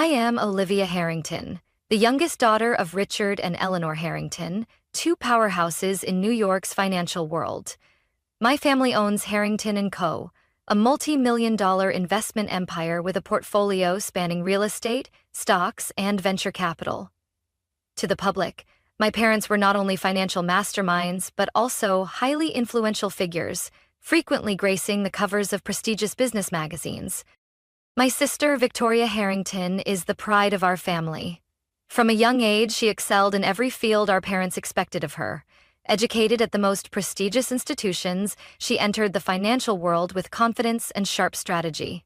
I am Olivia Harrington, the youngest daughter of Richard and Eleanor Harrington, two powerhouses in New York's financial world. My family owns Harrington & Co., a multi-million-dollar investment empire with a portfolio spanning real estate, stocks, and venture capital. To the public, my parents were not only financial masterminds, but also highly influential figures, frequently gracing the covers of prestigious business magazines. My sister, Victoria Harrington, is the pride of our family. From a young age, she excelled in every field our parents expected of her. Educated at the most prestigious institutions, she entered the financial world with confidence and sharp strategy.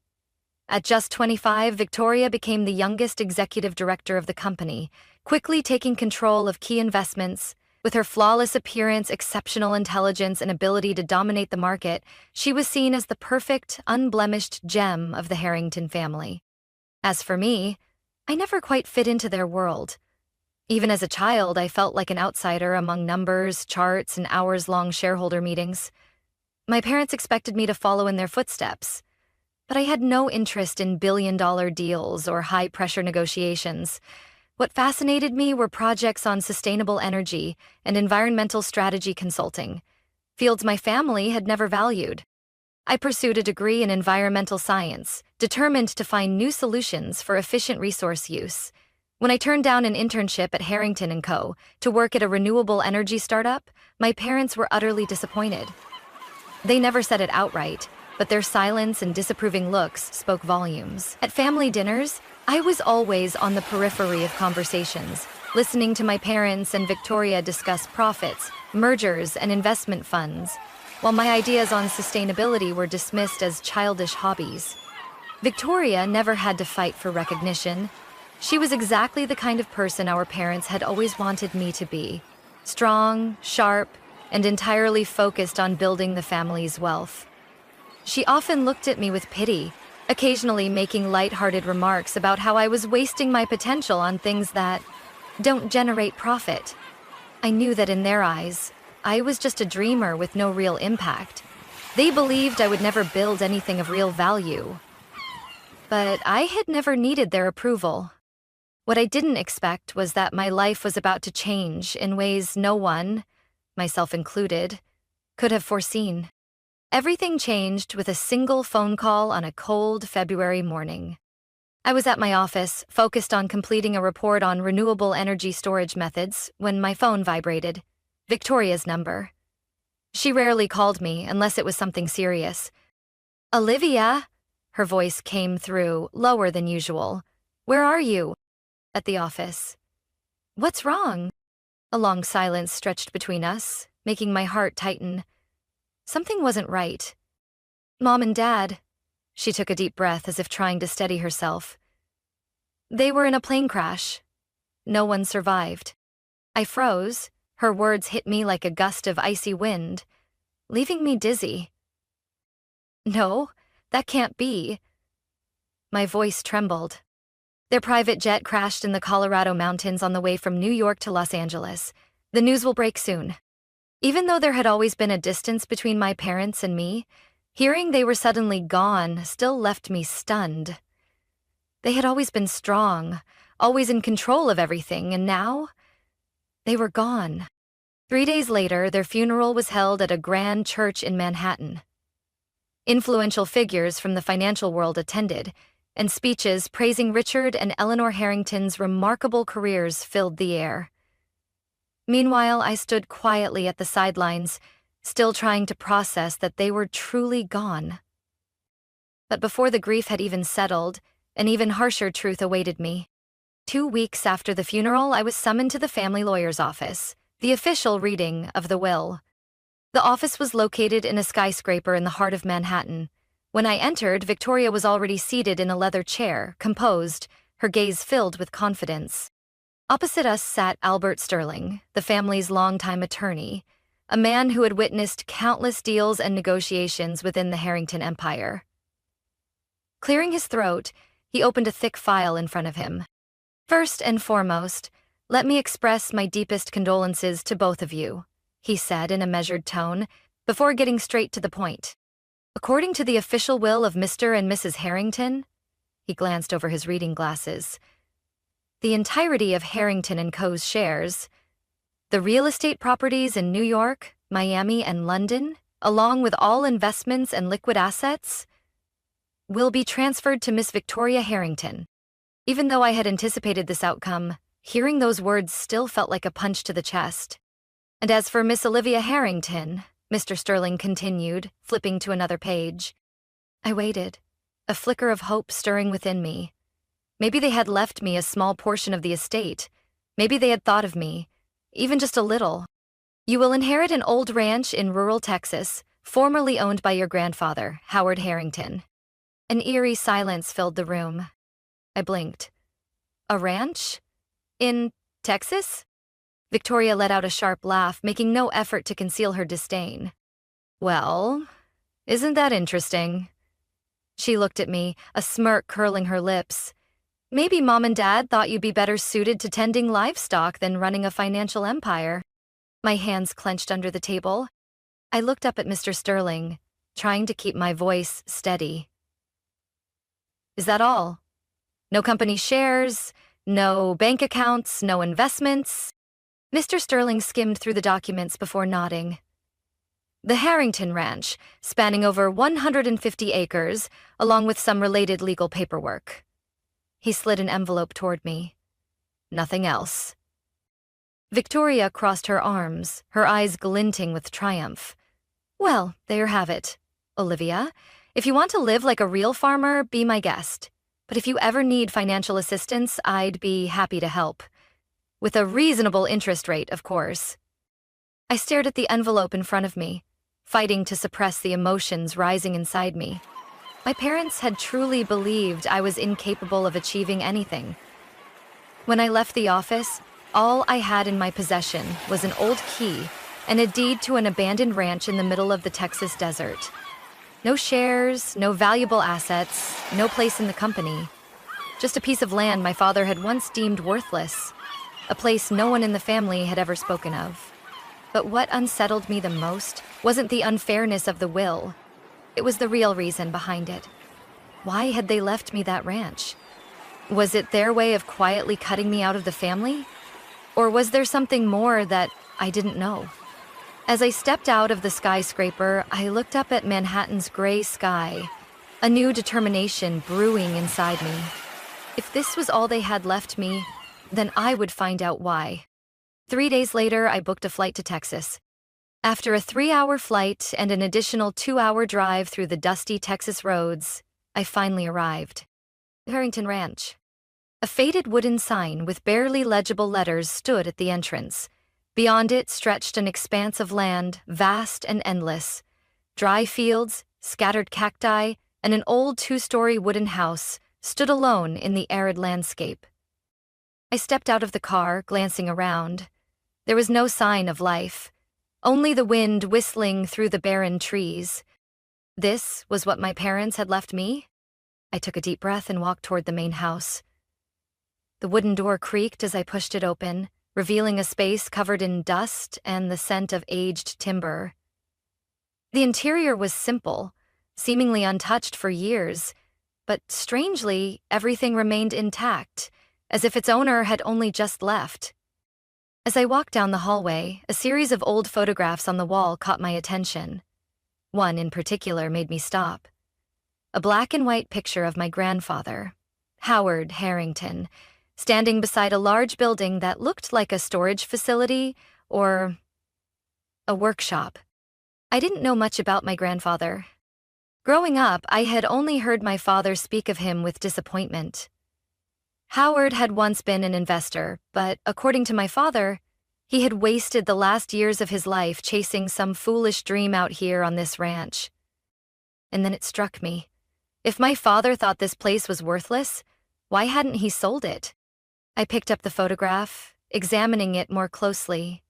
At just 25, Victoria became the youngest executive director of the company, quickly taking control of key investments. With her flawless appearance, exceptional intelligence, and ability to dominate the market, she was seen as the perfect, unblemished gem of the Harrington family. As for me, I never quite fit into their world. Even as a child, I felt like an outsider among numbers, charts, and hours-long shareholder meetings. My parents expected me to follow in their footsteps, but I had no interest in billion-dollar deals or high-pressure negotiations. What fascinated me were projects on sustainable energy and environmental strategy consulting, fields my family had never valued. I pursued a degree in environmental science, determined to find new solutions for efficient resource use. When I turned down an internship at Harrington & Co. to work at a renewable energy startup, my parents were utterly disappointed. They never said it outright, but their silence and disapproving looks spoke volumes. At family dinners, I was always on the periphery of conversations, listening to my parents and Victoria discuss profits, mergers, and investment funds, while my ideas on sustainability were dismissed as childish hobbies. Victoria never had to fight for recognition. She was exactly the kind of person our parents had always wanted me to be: strong, sharp, and entirely focused on building the family's wealth. She often looked at me with pity, occasionally making light-hearted remarks about how I was wasting my potential on things that don't generate profit. I knew that in their eyes, I was just a dreamer with no real impact. They believed I would never build anything of real value. But I had never needed their approval. What I didn't expect was that my life was about to change in ways no one, myself included, could have foreseen. Everything changed with a single phone call on a cold February morning. I was at my office, focused on completing a report on renewable energy storage methods, when my phone vibrated. Victoria's number. She rarely called me unless it was something serious. "Olivia," her voice came through, lower than usual. "Where are you?" "At the office." "What's wrong?" A long silence stretched between us, making my heart tighten. Something wasn't right. "Mom and Dad," she took a deep breath as if trying to steady herself. "They were in a plane crash. No one survived." I froze. Her words hit me like a gust of icy wind, leaving me dizzy. "No, that can't be." My voice trembled. "Their private jet crashed in the Colorado mountains on the way from New York to Los Angeles. The news will break soon." Even though there had always been a distance between my parents and me, hearing they were suddenly gone still left me stunned. They had always been strong, always in control of everything, and now they were gone. 3 days later, their funeral was held at a grand church in Manhattan. Influential figures from the financial world attended, and speeches praising Richard and Eleanor Harrington's remarkable careers filled the air. Meanwhile, I stood quietly at the sidelines, still trying to process that they were truly gone. But before the grief had even settled, an even harsher truth awaited me. 2 weeks after the funeral, I was summoned to the family lawyer's office, the official reading of the will. The office was located in a skyscraper in the heart of Manhattan. When I entered, Victoria was already seated in a leather chair, composed, her gaze filled with confidence. Opposite us sat Albert Sterling, the family's longtime attorney, a man who had witnessed countless deals and negotiations within the Harrington empire. Clearing his throat, he opened a thick file in front of him. "First and foremost, let me express my deepest condolences to both of you," he said in a measured tone, before getting straight to the point. "According to the official will of Mr. and Mrs. Harrington, He glanced over his reading glasses. The entirety of Harrington & Co.'s shares, the real estate properties in New York, Miami, and London, along with all investments and liquid assets, will be transferred to Miss Victoria Harrington. Even though I had anticipated this outcome, hearing those words still felt like a punch to the chest. And as for Miss Olivia Harrington, Mr. Sterling continued, flipping to another page. I waited, a flicker of hope stirring within me. Maybe they had left me a small portion of the estate. Maybe they had thought of me, even just a little. You will inherit an old ranch in rural Texas, formerly owned by your grandfather, Howard Harrington. An eerie silence filled the room. I blinked. A ranch? In Texas? Victoria let out a sharp laugh, making no effort to conceal her disdain. Well, isn't that interesting? She looked at me, a smirk curling her lips. Maybe Mom and Dad thought you'd be better suited to tending livestock than running a financial empire. My hands clenched under the table. I looked up at Mr. Sterling, trying to keep my voice steady. Is that all? No company shares, no bank accounts, no investments? Mr. Sterling skimmed through the documents before nodding. The Harrington Ranch, spanning over 150 acres, along with some related legal paperwork. He slid an envelope toward me. Nothing else. Victoria crossed her arms, her eyes glinting with triumph. Well, there you have it, Olivia. If you want to live like a real farmer, be my guest. But if you ever need financial assistance, I'd be happy to help. With a reasonable interest rate, of course. I stared at the envelope in front of me, fighting to suppress the emotions rising inside me. My parents had truly believed I was incapable of achieving anything. When I left the office, all I had in my possession was an old key and a deed to an abandoned ranch in the middle of the Texas desert. No shares, no valuable assets, no place in the company. Just a piece of land my father had once deemed worthless, a place no one in the family had ever spoken of. But what unsettled me the most wasn't the unfairness of the will. It was the real reason behind it. Why had they left me that ranch? Was it their way of quietly cutting me out of the family? Or was there something more that I didn't know? As I stepped out of the skyscraper, I looked up at Manhattan's gray sky, a new determination brewing inside me. If this was all they had left me, then I would find out why. 3 days later, I booked a flight to Texas. After a 3-hour flight and an additional 2-hour drive through the dusty Texas roads, I finally arrived. Harrington Ranch. A faded wooden sign with barely legible letters stood at the entrance. Beyond it stretched an expanse of land, vast and endless. Dry fields, scattered cacti, and an old 2-story wooden house stood alone in the arid landscape. I stepped out of the car, glancing around. There was no sign of life. Only the wind whistling through the barren trees. This was what my parents had left me? I took a deep breath and walked toward the main house. The wooden door creaked as I pushed it open, revealing a space covered in dust and the scent of aged timber. The interior was simple, seemingly untouched for years, but strangely, everything remained intact, as if its owner had only just left. As I walked down the hallway, a series of old photographs on the wall caught my attention. One in particular made me stop. A black and white picture of my grandfather, Howard Harrington, standing beside a large building that looked like a storage facility or a workshop. I didn't know much about my grandfather. Growing up, I had only heard my father speak of him with disappointment. Howard had once been an investor, but according to my father, he had wasted the last years of his life chasing some foolish dream out here on this ranch. And then it struck me. If my father thought this place was worthless, why hadn't he sold it? I picked up the photograph, examining it more closely.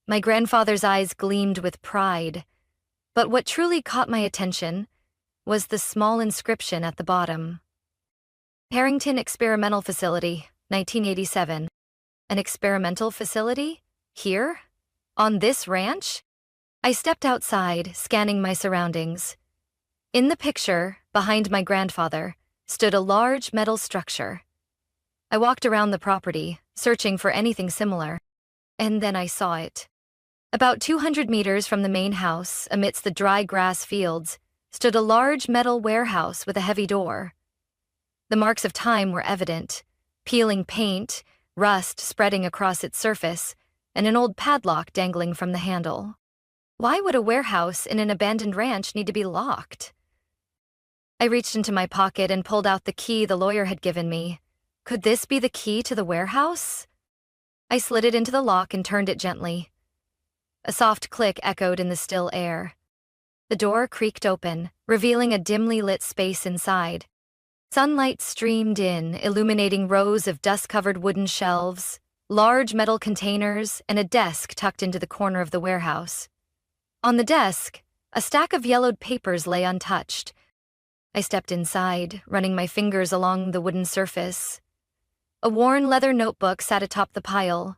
My grandfather's eyes gleamed with pride, but what truly caught my attention was the small inscription at the bottom. Harrington Experimental Facility, 1987. An experimental facility? Here? On this ranch? I stepped outside, scanning my surroundings. In the picture, behind my grandfather, stood a large metal structure. I walked around the property, searching for anything similar. And then I saw it. About 200 meters from the main house, amidst the dry grass fields, stood a large metal warehouse with a heavy door. The marks of time were evident: peeling paint, rust spreading across its surface, and an old padlock dangling from the handle. Why would a warehouse in an abandoned ranch need to be locked? I reached into my pocket and pulled out the key the lawyer had given me. Could this be the key to the warehouse? I slid it into the lock and turned it gently. A soft click echoed in the still air. The door creaked open, revealing a dimly lit space inside. Sunlight streamed in, illuminating rows of dust-covered wooden shelves, large metal containers, and a desk tucked into the corner of the warehouse. On the desk, a stack of yellowed papers lay untouched. I stepped inside, running my fingers along the wooden surface. A worn leather notebook sat atop the pile,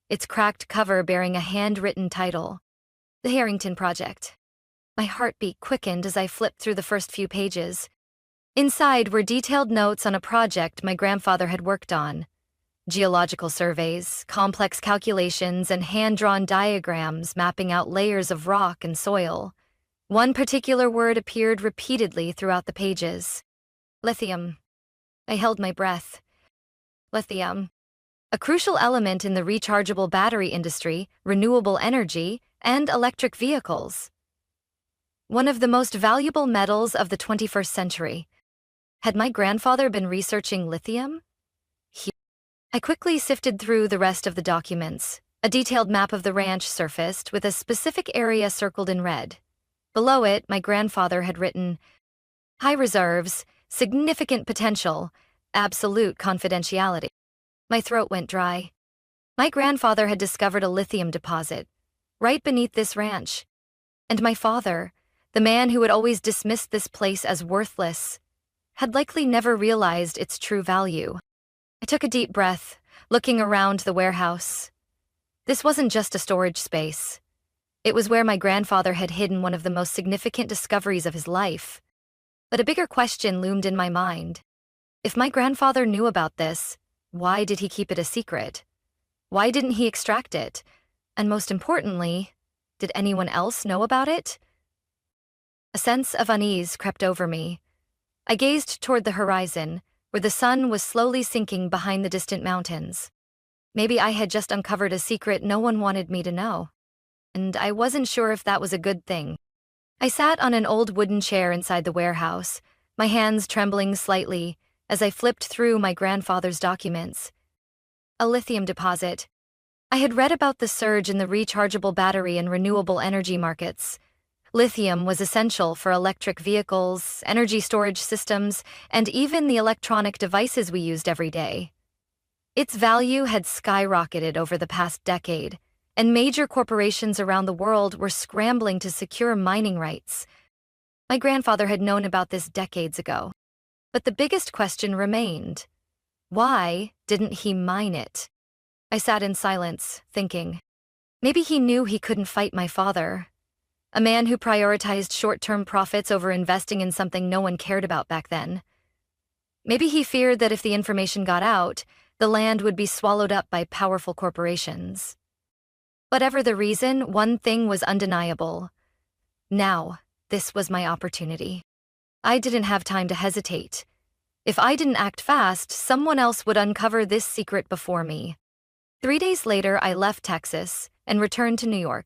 its cracked cover bearing a handwritten title: The Harrington Project. My heartbeat quickened as I flipped through the first few pages. Inside were detailed notes on a project my grandfather had worked on: geological surveys, complex calculations, and hand-drawn diagrams mapping out layers of rock and soil. One particular word appeared repeatedly throughout the pages: lithium. I held my breath. Lithium. A crucial element in the rechargeable battery industry, renewable energy, and electric vehicles. One of the most valuable metals of the 21st century. Had my grandfather been researching lithium? I quickly sifted through the rest of the documents. A detailed map of the ranch surfaced with a specific area circled in red. Below it, my grandfather had written, high reserves, significant potential, absolute confidentiality. My throat went dry. My grandfather had discovered a lithium deposit right beneath this ranch. And my father, the man who had always dismissed this place as worthless, had likely never realized its true value. I took a deep breath, looking around the warehouse. This wasn't just a storage space. It was where my grandfather had hidden one of the most significant discoveries of his life. But a bigger question loomed in my mind. If my grandfather knew about this, why did he keep it a secret? Why didn't he extract it? And most importantly, did anyone else know about it? A sense of unease crept over me. I gazed toward the horizon, where the sun was slowly sinking behind the distant mountains. Maybe I had just uncovered a secret no one wanted me to know. And I wasn't sure if that was a good thing. I sat on an old wooden chair inside the warehouse, my hands trembling slightly as I flipped through my grandfather's documents. A lithium deposit. I had read about the surge in the rechargeable battery and renewable energy markets. Lithium was essential for electric vehicles, energy storage systems, and even the electronic devices we used every day. Its value had skyrocketed over the past decade, and major corporations around the world were scrambling to secure mining rights. My grandfather had known about this decades ago. But the biggest question remained: why didn't he mine it? I sat in silence, thinking. Maybe he knew he couldn't fight my father, a man who prioritized short-term profits over investing in something no one cared about back then. Maybe he feared that if the information got out, the land would be swallowed up by powerful corporations. Whatever the reason, one thing was undeniable. Now, this was my opportunity. I didn't have time to hesitate. If I didn't act fast, someone else would uncover this secret before me. 3 days later, I left Texas and returned to New York.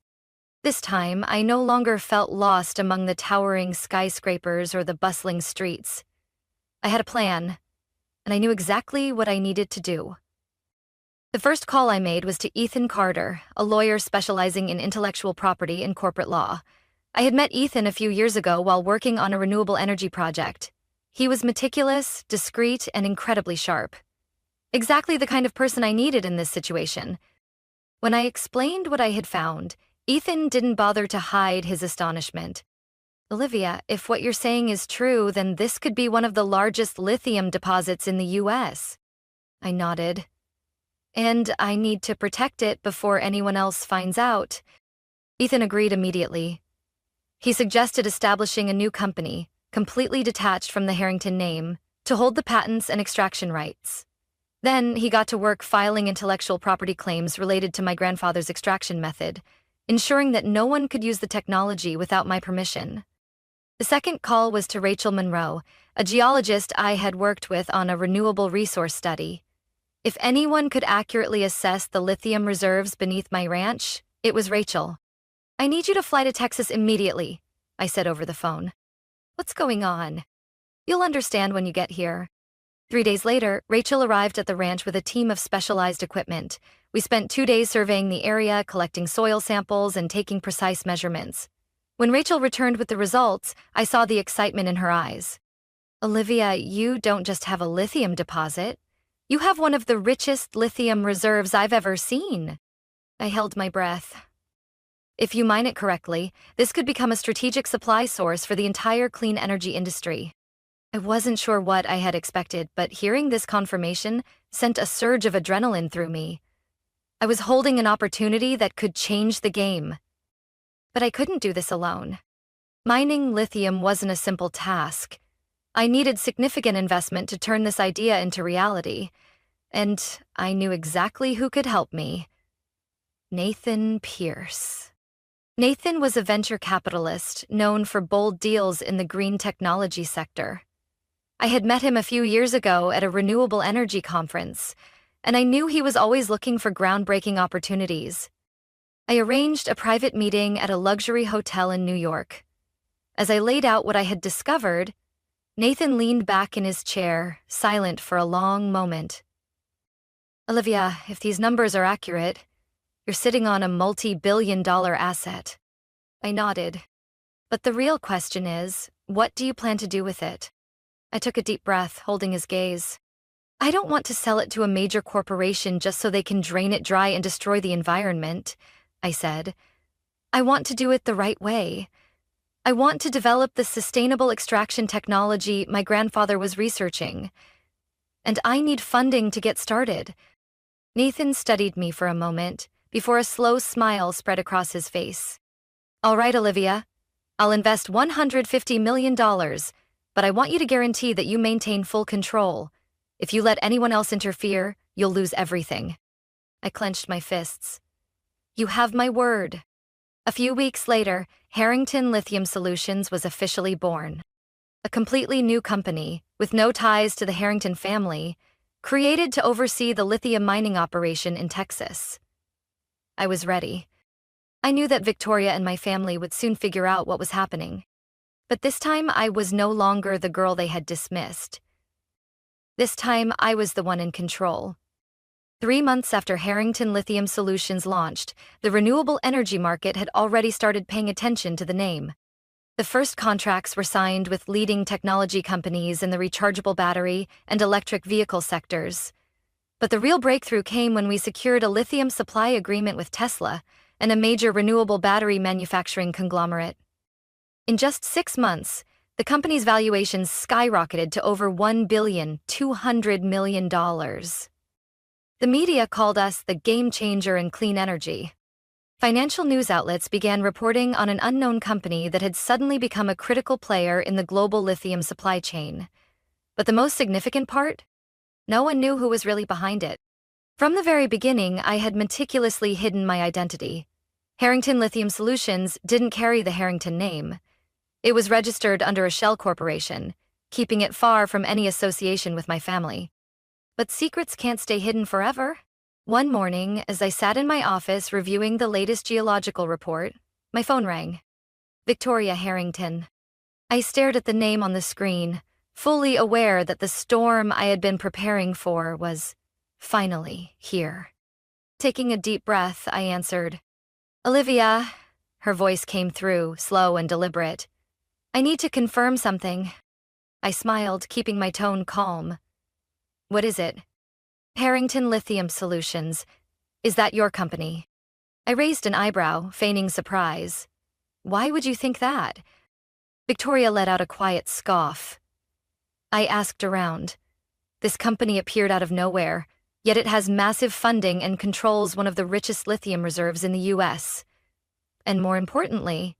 This time, I no longer felt lost among the towering skyscrapers or the bustling streets. I had a plan, and I knew exactly what I needed to do. The first call I made was to Ethan Carter, a lawyer specializing in intellectual property and corporate law. I had met Ethan a few years ago while working on a renewable energy project. He was meticulous, discreet, and incredibly sharp. Exactly the kind of person I needed in this situation. When I explained what I had found, Ethan didn't bother to hide his astonishment. Olivia, if what you're saying is true, then this could be one of the largest lithium deposits in the U.S. I nodded. And I need to protect it before anyone else finds out. Ethan agreed immediately. He suggested establishing a new company, completely detached from the Harrington name, to hold the patents and extraction rights. Then he got to work filing intellectual property claims related to my grandfather's extraction method, ensuring that no one could use the technology without my permission. The second call was to Rachel Monroe, a geologist I had worked with on a renewable resource study. If anyone could accurately assess the lithium reserves beneath my ranch, it was Rachel. "I need you to fly to Texas immediately," I said over the phone. "What's going on?" "You'll understand when you get here." 3 days later, Rachel arrived at the ranch with a team of specialized equipment. We spent 2 days surveying the area, collecting soil samples, and taking precise measurements. When Rachel returned with the results, I saw the excitement in her eyes. "Olivia, you don't just have a lithium deposit. You have one of the richest lithium reserves I've ever seen." I held my breath. "If you mine it correctly, this could become a strategic supply source for the entire clean energy industry." I wasn't sure what I had expected, but hearing this confirmation sent a surge of adrenaline through me. I was holding an opportunity that could change the game. But I couldn't do this alone. Mining lithium wasn't a simple task. I needed significant investment to turn this idea into reality, and I knew exactly who could help me. Nathan Pierce. Nathan was a venture capitalist known for bold deals in the green technology sector. I had met him a few years ago at a renewable energy conference, and I knew he was always looking for groundbreaking opportunities. I arranged a private meeting at a luxury hotel in New York. As I laid out what I had discovered, Nathan leaned back in his chair, silent for a long moment. "Olivia, if these numbers are accurate, you're sitting on a multi-billion-dollar asset." I nodded. "But the real question is, what do you plan to do with it?" I took a deep breath, holding his gaze. "I don't want to sell it to a major corporation just so they can drain it dry and destroy the environment," I said. "I want to do it the right way. I want to develop the sustainable extraction technology my grandfather was researching. And I need funding to get started." Nathan studied me for a moment, before a slow smile spread across his face. "All right, Olivia. I'll invest $150 million, but I want you to guarantee that you maintain full control. If you let anyone else interfere, you'll lose everything." I clenched my fists. "You have my word." A few weeks later, Harrington Lithium Solutions was officially born. A completely new company, with no ties to the Harrington family, created to oversee the lithium mining operation in Texas. I was ready. I knew that Victoria and my family would soon figure out what was happening. But this time I was no longer the girl they had dismissed. This time I was the one in control. 3 months after Harrington Lithium Solutions launched, the renewable energy market had already started paying attention to the name. The first contracts were signed with leading technology companies in the rechargeable battery and electric vehicle sectors. But the real breakthrough came when we secured a lithium supply agreement with Tesla and a major renewable battery manufacturing conglomerate. In just 6 months, the company's valuations skyrocketed to over $1.2 billion. The media called us the game changer in clean energy. Financial news outlets began reporting on an unknown company that had suddenly become a critical player in the global lithium supply chain. But the most significant part? No one knew who was really behind it. From the very beginning, I had meticulously hidden my identity. Harrington Lithium Solutions didn't carry the Harrington name. It was registered under a shell corporation, keeping it far from any association with my family. But secrets can't stay hidden forever. One morning, as I sat in my office reviewing the latest geological report, my phone rang. Victoria Harrington. I stared at the name on the screen, fully aware that the storm I had been preparing for was finally here. Taking a deep breath, I answered. "Olivia," her voice came through, slow and deliberate. "I need to confirm something." I smiled, keeping my tone calm. "What is it?" "Harrington Lithium Solutions. Is that your company?" I raised an eyebrow, feigning surprise. "Why would you think that?" Victoria let out a quiet scoff. I asked around. This company appeared out of nowhere, yet it has massive funding and controls one of the richest lithium reserves in the US. And more importantly,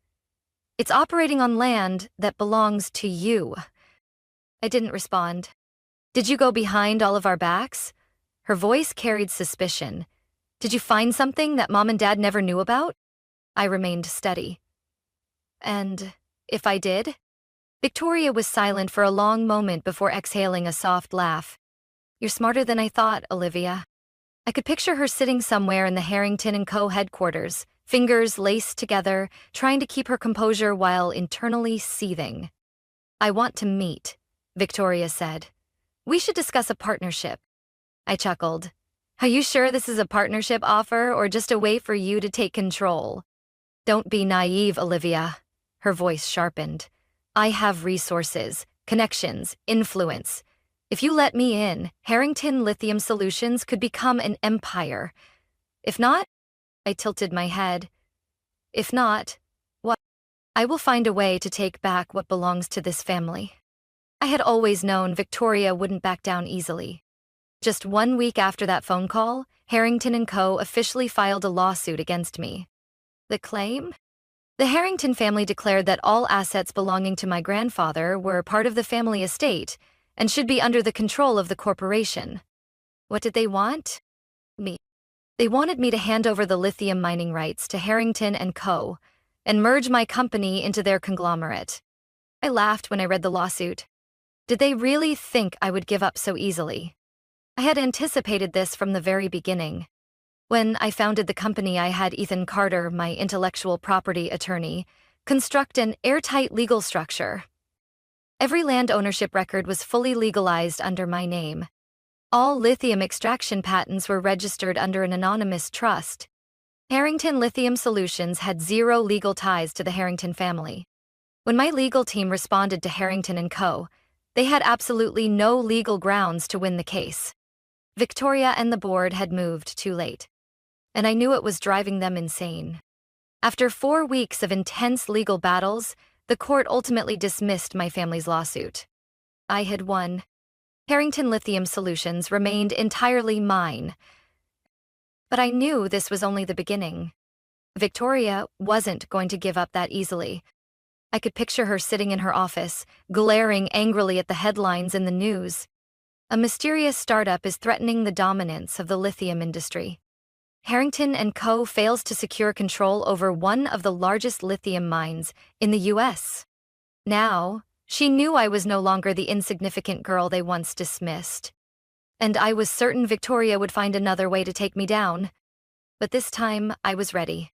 it's operating on land that belongs to you. I didn't respond. Did you go behind all of our backs? Her voice carried suspicion. Did you find something that Mom and Dad never knew about? I remained steady. And if I did? Victoria was silent for a long moment before exhaling a soft laugh. You're smarter than I thought, Olivia. I could picture her sitting somewhere in the Harrington & Co. headquarters, fingers laced together, trying to keep her composure while internally seething. I want to meet, Victoria said. We should discuss a partnership. I chuckled. Are you sure this is a partnership offer or just a way for you to take control? Don't be naive, Olivia. Her voice sharpened. I have resources, connections, influence. If you let me in, Harrington Lithium Solutions could become an empire. If not, I tilted my head. If not, what? I will find a way to take back what belongs to this family. I had always known Victoria wouldn't back down easily. Just 1 week after that phone call, Harrington & Co. officially filed a lawsuit against me. The claim? The Harrington family declared that all assets belonging to my grandfather were part of the family estate and should be under the control of the corporation. What did they want? Me. They wanted me to hand over the lithium mining rights to Harrington & Co. and merge my company into their conglomerate. I laughed when I read the lawsuit. Did they really think I would give up so easily? I had anticipated this from the very beginning. When I founded the company, I had Ethan Carter, my intellectual property attorney, construct an airtight legal structure. Every land ownership record was fully legalized under my name. All lithium extraction patents were registered under an anonymous trust. Harrington Lithium Solutions had zero legal ties to the Harrington family. When my legal team responded to Harrington & Co., they had absolutely no legal grounds to win the case. Victoria and the board had moved too late, and I knew it was driving them insane. After 4 weeks of intense legal battles, the court ultimately dismissed my family's lawsuit. I had won. Harrington Lithium Solutions remained entirely mine. But I knew this was only the beginning. Victoria wasn't going to give up that easily. I could picture her sitting in her office, glaring angrily at the headlines in the news. A mysterious startup is threatening the dominance of the lithium industry. Harrington & Co. fails to secure control over one of the largest lithium mines in the U.S. Now, she knew I was no longer the insignificant girl they once dismissed. And I was certain Victoria would find another way to take me down. But this time, I was ready.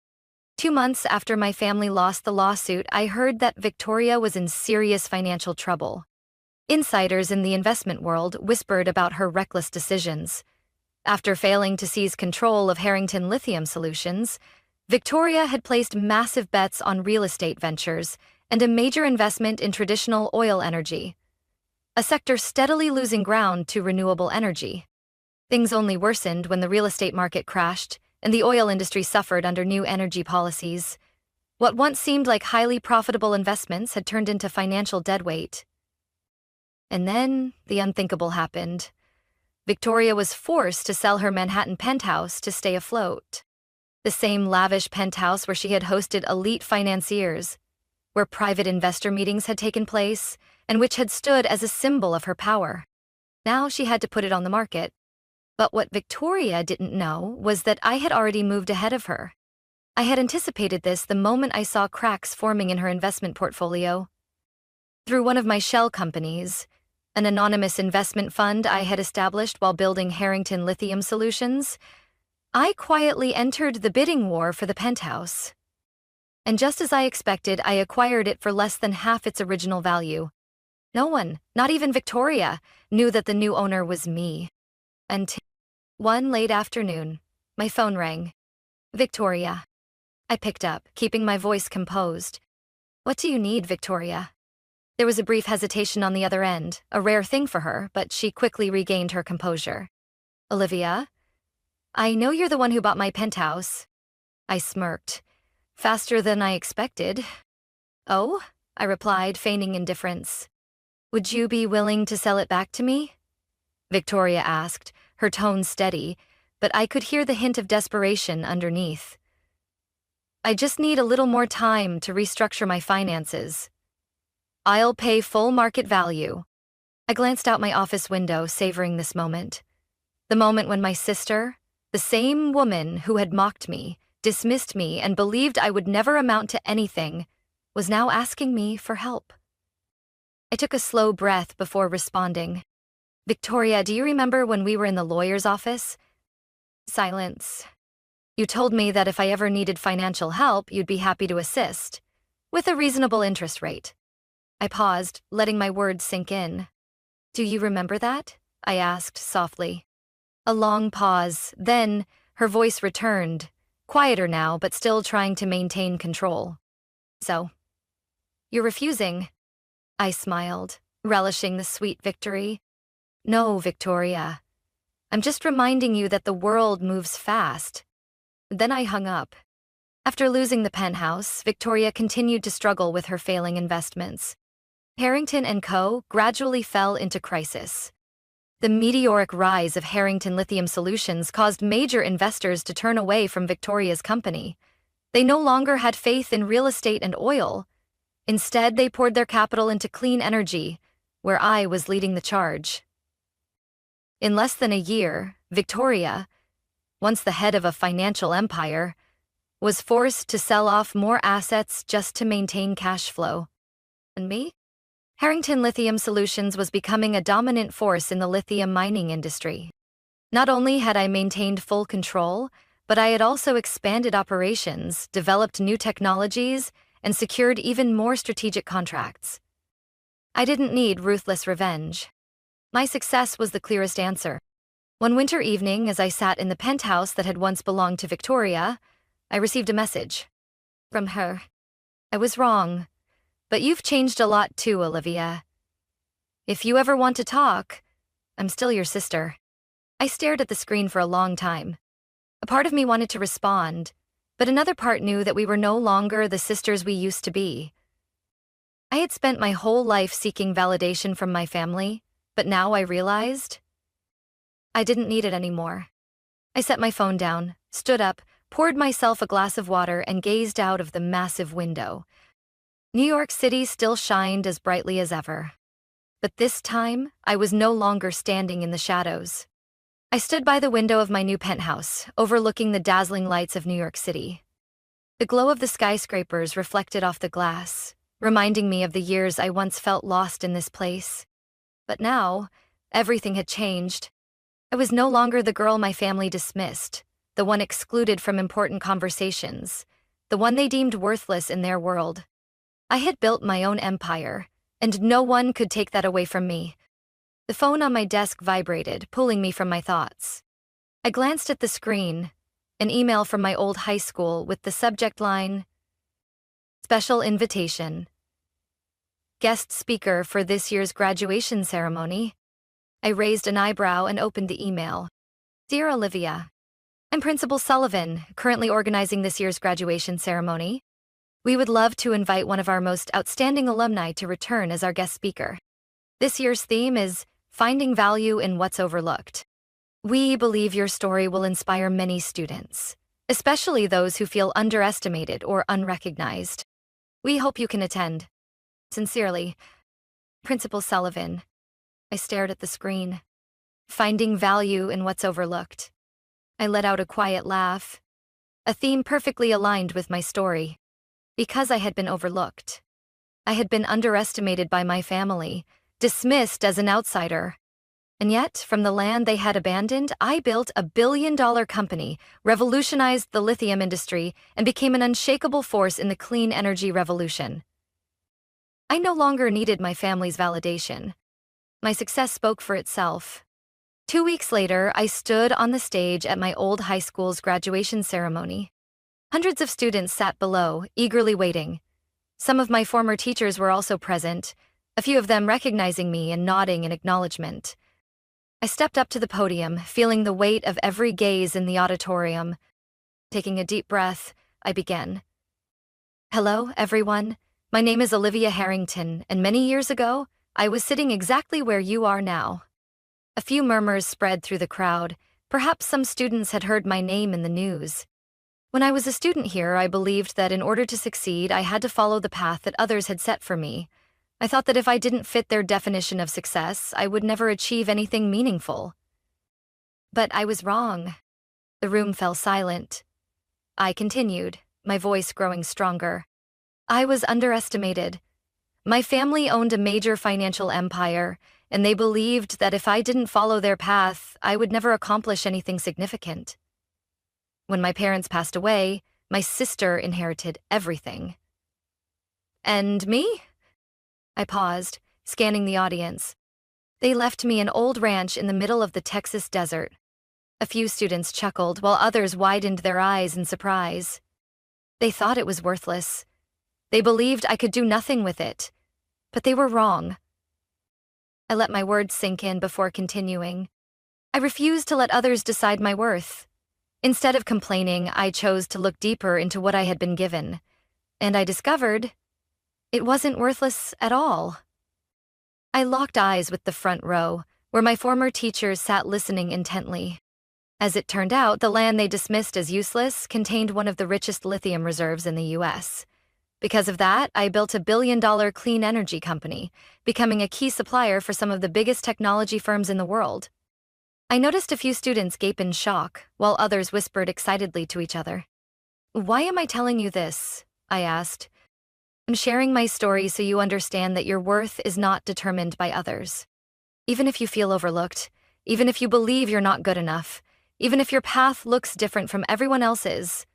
2 months after my family lost the lawsuit, I heard that Victoria was in serious financial trouble. Insiders in the investment world whispered about her reckless decisions. After failing to seize control of Harrington Lithium Solutions, Victoria had placed massive bets on real estate ventures and a major investment in traditional oil energy, a sector steadily losing ground to renewable energy. Things only worsened when the real estate market crashed and the oil industry suffered under new energy policies. What once seemed like highly profitable investments had turned into financial deadweight. And then the unthinkable happened. Victoria was forced to sell her Manhattan penthouse to stay afloat. The same lavish penthouse where she had hosted elite financiers, where private investor meetings had taken place, and which had stood as a symbol of her power. Now she had to put it on the market. But what Victoria didn't know was that I had already moved ahead of her. I had anticipated this the moment I saw cracks forming in her investment portfolio. Through one of my shell companies, an anonymous investment fund I had established while building Harrington Lithium Solutions, I quietly entered the bidding war for the penthouse. And just as I expected, I acquired it for less than half its original value. No one, not even Victoria, knew that the new owner was me. Until one late afternoon, my phone rang. Victoria. I picked up, keeping my voice composed. What do you need, Victoria? There was a brief hesitation on the other end, a rare thing for her, but she quickly regained her composure. Olivia? I know you're the one who bought my penthouse. I smirked. Faster than I expected. Oh? I replied, feigning indifference. Would you be willing to sell it back to me? Victoria asked, her tone steady, but I could hear the hint of desperation underneath. I just need a little more time to restructure my finances. I'll pay full market value. I glanced out my office window, savoring this moment. The moment when my sister, the same woman who had mocked me, dismissed me, and believed I would never amount to anything, was now asking me for help. I took a slow breath before responding. Victoria, do you remember when we were in the lawyer's office? Silence. You told me that if I ever needed financial help, you'd be happy to assist, with a reasonable interest rate. I paused, letting my words sink in. Do you remember that? I asked softly. A long pause, then her voice returned, quieter now but still trying to maintain control. So, you're refusing? I smiled, relishing the sweet victory. No, Victoria. I'm just reminding you that the world moves fast. Then I hung up. After losing the penthouse, Victoria continued to struggle with her failing investments. Harrington & Co. gradually fell into crisis. The meteoric rise of Harrington Lithium Solutions caused major investors to turn away from Victoria's company. They no longer had faith in real estate and oil. Instead, they poured their capital into clean energy, where I was leading the charge. In less than a year, Victoria, once the head of a financial empire, was forced to sell off more assets just to maintain cash flow. And me? Harrington Lithium Solutions was becoming a dominant force in the lithium mining industry. Not only had I maintained full control, but I had also expanded operations, developed new technologies, and secured even more strategic contracts. I didn't need ruthless revenge. My success was the clearest answer. One winter evening, as I sat in the penthouse that had once belonged to Victoria, I received a message. From her. I was wrong. But you've changed a lot too, Olivia. If you ever want to talk, I'm still your sister. I stared at the screen for a long time. A part of me wanted to respond, but another part knew that we were no longer the sisters we used to be. I had spent my whole life seeking validation from my family, but now I realized I didn't need it anymore. I set my phone down, stood up, poured myself a glass of water, and gazed out of the massive window. New York City still shined as brightly as ever. But this time, I was no longer standing in the shadows. I stood by the window of my new penthouse, overlooking the dazzling lights of New York City. The glow of the skyscrapers reflected off the glass, reminding me of the years I once felt lost in this place. But now, everything had changed. I was no longer the girl my family dismissed, the one excluded from important conversations, the one they deemed worthless in their world. I had built my own empire, and no one could take that away from me. The phone on my desk vibrated, pulling me from my thoughts. I glanced at the screen, an email from my old high school with the subject line, Special Invitation. Guest speaker for this year's graduation ceremony. I raised an eyebrow and opened the email. Dear Olivia, I'm Principal Sullivan, currently organizing this year's graduation ceremony. We would love to invite one of our most outstanding alumni to return as our guest speaker. This year's theme is Finding Value in What's Overlooked. We believe your story will inspire many students, especially those who feel underestimated or unrecognized. We hope you can attend. Sincerely, Principal Sullivan. I stared at the screen. Finding value in what's overlooked. I let out a quiet laugh. A theme perfectly aligned with my story. Because I had been overlooked. I had been underestimated by my family, dismissed as an outsider. And yet, from the land they had abandoned, I built a billion-dollar company, revolutionized the lithium industry, and became an unshakable force in the clean energy revolution. I no longer needed my family's validation. My success spoke for itself. 2 weeks later, I stood on the stage at my old high school's graduation ceremony. Hundreds of students sat below, eagerly waiting. Some of my former teachers were also present, a few of them recognizing me and nodding in acknowledgement. I stepped up to the podium, feeling the weight of every gaze in the auditorium. Taking a deep breath, I began. Hello, everyone. My name is Olivia Harrington, and many years ago, I was sitting exactly where you are now. A few murmurs spread through the crowd. Perhaps some students had heard my name in the news. When I was a student here, I believed that in order to succeed, I had to follow the path that others had set for me. I thought that if I didn't fit their definition of success, I would never achieve anything meaningful. But I was wrong. The room fell silent. I continued, my voice growing stronger. I was underestimated. My family owned a major financial empire, and they believed that if I didn't follow their path, I would never accomplish anything significant. When my parents passed away, my sister inherited everything. And me? I paused, scanning the audience. They left me an old ranch in the middle of the Texas desert. A few students chuckled, while others widened their eyes in surprise. They thought it was worthless. They believed I could do nothing with it. But they were wrong. I let my words sink in before continuing. I refused to let others decide my worth. Instead of complaining, I chose to look deeper into what I had been given. And I discovered it wasn't worthless at all. I locked eyes with the front row, where my former teachers sat listening intently. As it turned out, the land they dismissed as useless contained one of the richest lithium reserves in the U.S. Because of that, I built a billion-dollar clean energy company, becoming a key supplier for some of the biggest technology firms in the world. I noticed a few students gape in shock, while others whispered excitedly to each other. "Why am I telling you this?" I asked. "I'm sharing my story so you understand that your worth is not determined by others. Even if you feel overlooked, even if you believe you're not good enough, even if your path looks different from everyone else's,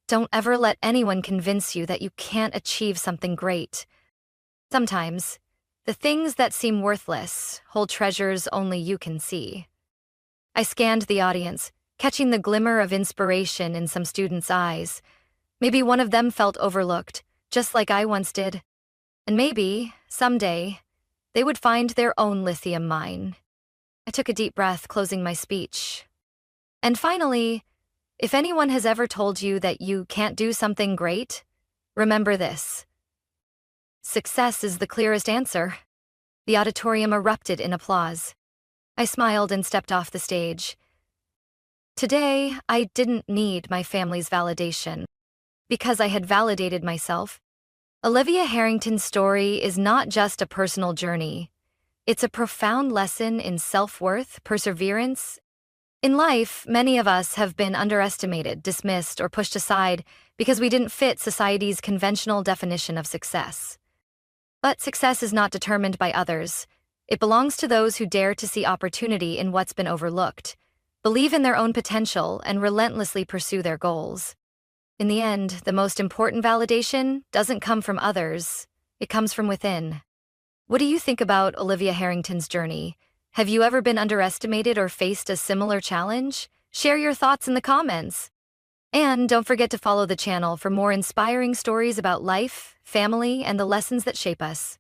don't ever let anyone convince you that you can't achieve something great. Sometimes, the things that seem worthless hold treasures only you can see." I scanned the audience, catching the glimmer of inspiration in some students' eyes. Maybe one of them felt overlooked, just like I once did. And maybe, someday, they would find their own lithium mine. I took a deep breath, closing my speech. And finally, if anyone has ever told you that you can't do something great, remember this. Success is the clearest answer. The auditorium erupted in applause. I smiled and stepped off the stage. Today, I didn't need my family's validation. Because I had validated myself. Olivia Harrington's story is not just a personal journey. It's a profound lesson in self-worth, perseverance. In life, many of us have been underestimated, dismissed, or pushed aside because we didn't fit society's conventional definition of success. But success is not determined by others. It belongs to those who dare to see opportunity in what's been overlooked, believe in their own potential, and relentlessly pursue their goals. In the end, the most important validation doesn't come from others, it comes from within. What do you think about Olivia Harrington's journey? Have you ever been underestimated or faced a similar challenge? Share your thoughts in the comments. And don't forget to follow the channel for more inspiring stories about life, family, and the lessons that shape us.